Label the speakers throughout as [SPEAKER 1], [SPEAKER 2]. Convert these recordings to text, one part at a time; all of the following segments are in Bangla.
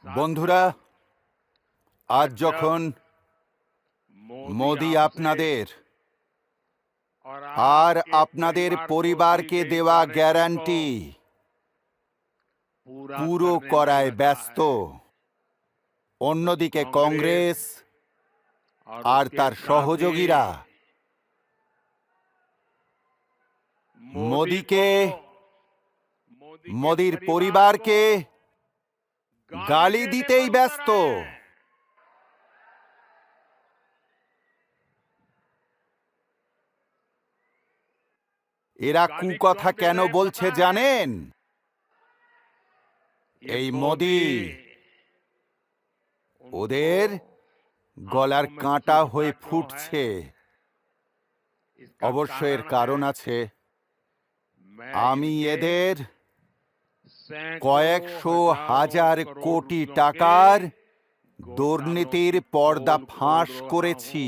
[SPEAKER 1] বন্ধুরা, আজ যখন মোদি আপনাদের আর আপনাদের পরিবারকে দেওয়া গ্যারান্টি পুরো করায় ব্যস্ত, অন্যদিকে কংগ্রেস আর তার সহযোগীরা মোদিকে, মোদির পরিবারকে গালি দিতেই ব্যস্ত। এরা কুকথা কেন বলছে জানেন? এই মোদি ওদের গলার কাঁটা হয়ে ফুটছে। অবশ্য এর কারণ আছে। আমি এদের কয়েকশো হাজার কোটি টাকার দুর্নীতির পর্দা ফাঁস করেছি।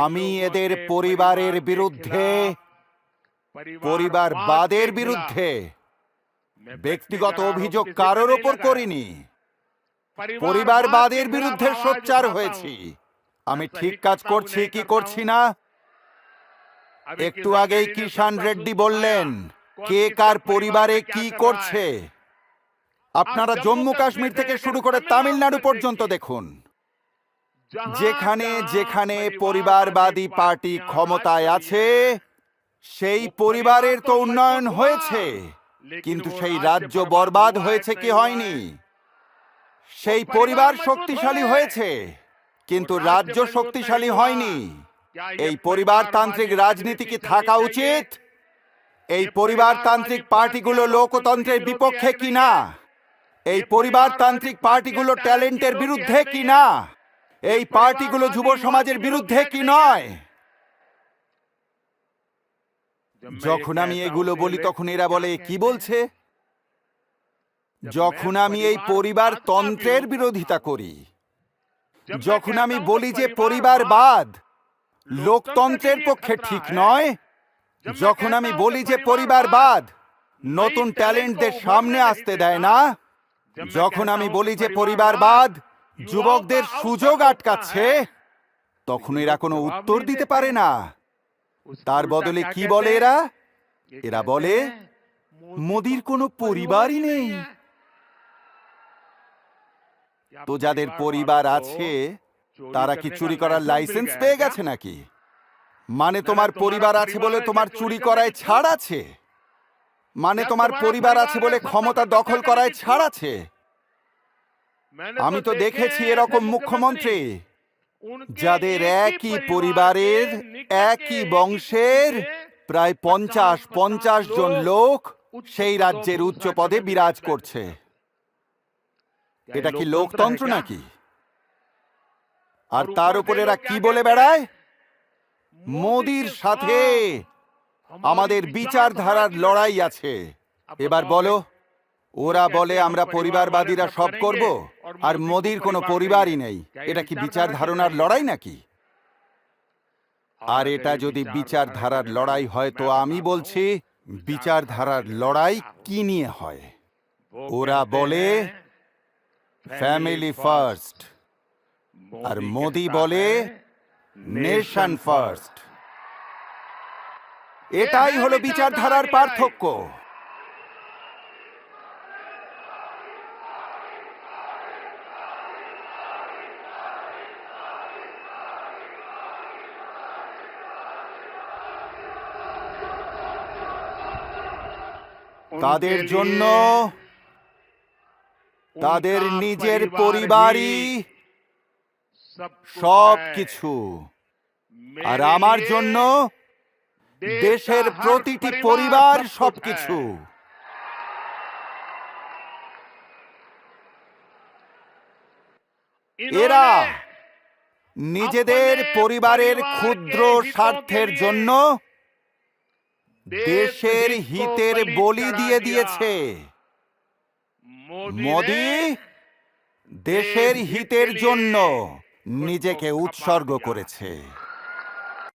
[SPEAKER 1] আমি এদের পরিবারের বিরুদ্ধে, পরিবারবাদের বিরুদ্ধে ব্যক্তিগত অভিযোগ কারোর ওপর করিনি। পরিবারবাদের বিরুদ্ধে সোচ্চার হয়েছি। আমি ঠিক কাজ করছি কি করছি না? একটু আগেই কিষাণ রেড্ডি বললেন কে কার পরিবারে কি করছে। আপনারা জম্মু কাশ্মীর থেকে শুরু করে তামিলনাড়ু পর্যন্ত দেখুন। যেখানে যেখানে পরিবারবাদী পার্টি ক্ষমতায় আছে, সেই পরিবারের তো উন্নয়ন হয়েছে, কিন্তু সেই রাজ্য বরবাদ হয়েছে কি হয়নি? সেই পরিবার শক্তিশালী হয়েছে, কিন্তু রাজ্য শক্তিশালী হয়নি। এই পরিবারতান্ত্রিক রাজনীতি কি থাকা উচিত? এই পরিবারতান্ত্রিক পার্টিগুলো লোকতন্ত্রের বিপক্ষে কিনা? এই পরিবারতান্ত্রিক পার্টিগুলো ট্যালেন্টের বিরুদ্ধে কিনা? এই পার্টিগুলো যুব সমাজের বিরুদ্ধে কি নয়? যখন আমি এগুলো বলি তখন এরা বলে কি বলছে? যখন আমি এই পরিবারতন্ত্রের বিরোধিতা করি, যখন আমি বলি যে পরিবারবাদ লোকতন্ত্রের পক্ষে ঠিক নয়, যখন আমি বলি যে পরিবারবাদ নতুন ট্যালেন্টদের সামনে আসতে দেয় না, যখন আমি বলি যে পরিবারবাদ যুবকদের সুযোগ আটকাচ্ছে, তখন এরা কোনো উত্তর দিতে পারে না। তার বদলে কি বলে এরা? এরা বলে মোদির কোনো পরিবারই নেই। তো যাদের পরিবার আছে তারা কি চুরি করার লাইসেন্স পেয়ে গেছে নাকি? মানে তোমার পরিবার আছে বলে তোমার চুরি করায় ছাড় আছে? মানে তোমার পরিবার আছে বলে ক্ষমতা দখল করায় ছাড় আছে? আমি তো দেখেছি এরকম মুখ্যমন্ত্রী যাদের একই পরিবারের, একই বংশের প্রায় 50 জন লোক সেই রাজ্যের উচ্চ পদে বিরাজ করছে। এটা কি লোকতন্ত্র নাকি? আর তার উপরে এরা কি বলে বেড়ায়? মোদির সাথে আমাদের বিচারধারার লড়াই আছে। এবার বলো, ওরা বলে আমরা পরিবারবাদীরা সব করব, আর মোদির কোনো পরিবারই নেই। এটা কি বিচারধারার লড়াই নাকি? আর এটা যদি বিচারধারার লড়াই হয়, তো আমি বলছি বিচারধারার লড়াই কি নিয়ে হয়? ওরা বলে ফ্যামিলি ফার্স্ট, আর মোদি বলে নেশন ফার্স্ট। এটাই হলো বিচারধারার পার্থক্য। তাদের জন্য তাদের নিজের পরিবারই সব কিছু, আর আমার জন্য দেশের প্রতিটি পরিবার সবকিছু। এরা নিজেদের পরিবারের ক্ষুদ্র স্বার্থের জন্য দেশের হিতের বলি দিয়ে দিয়েছে। মোদি দেশের হিতের জন্য নিজেকে উৎসর্গ করেছে।